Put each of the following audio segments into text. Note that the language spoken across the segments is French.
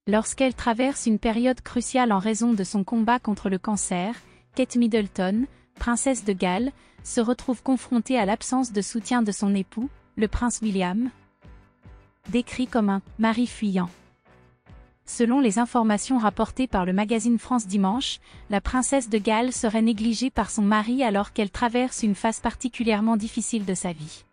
Lorsqu'elle traverse une période cruciale en raison de son combat contre le cancer, Kate Middleton, princesse de Galles, se retrouve confrontée à l'absence de soutien de son époux, le prince William, décrit comme un « mari fuyant ». Selon les informations rapportées par le magazine France Dimanche, la princesse de Galles serait négligée par son mari alors qu'elle traverse une phase particulièrement difficile de sa vie.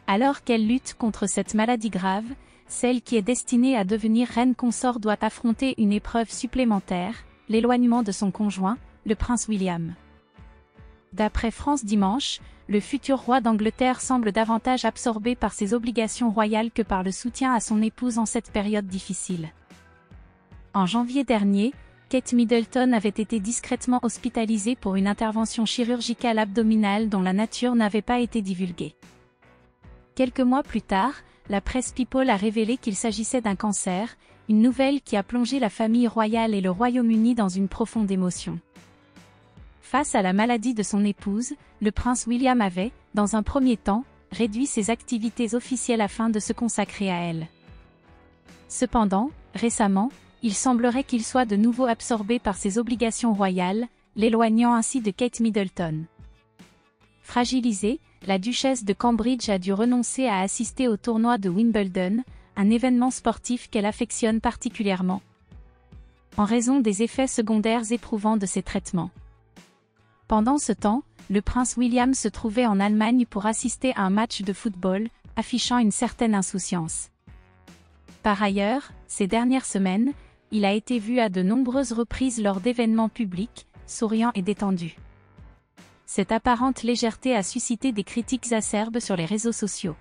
Alors qu'elle lutte contre cette maladie grave, celle qui est destinée à devenir reine consort doit affronter une épreuve supplémentaire, l'éloignement de son conjoint, le prince William. D'après France Dimanche, le futur roi d'Angleterre semble davantage absorbé par ses obligations royales que par le soutien à son épouse en cette période difficile. En janvier dernier, Kate Middleton avait été discrètement hospitalisée pour une intervention chirurgicale abdominale dont la nature n'avait pas été divulguée. Quelques mois plus tard, la presse People a révélé qu'il s'agissait d'un cancer, une nouvelle qui a plongé la famille royale et le Royaume-Uni dans une profonde émotion. Face à la maladie de son épouse, le prince William avait, dans un premier temps, réduit ses activités officielles afin de se consacrer à elle. Cependant, récemment, il semblerait qu'il soit de nouveau absorbé par ses obligations royales, l'éloignant ainsi de Kate Middleton. Fragilisée, la duchesse de Cambridge a dû renoncer à assister au tournoi de Wimbledon, un événement sportif qu'elle affectionne particulièrement, en raison des effets secondaires éprouvants de ses traitements. Pendant ce temps, le prince William se trouvait en Allemagne pour assister à un match de football, affichant une certaine insouciance. Par ailleurs, ces dernières semaines, il a été vu à de nombreuses reprises lors d'événements publics, souriant et détendu. Cette apparente légèreté a suscité des critiques acerbes sur les réseaux sociaux.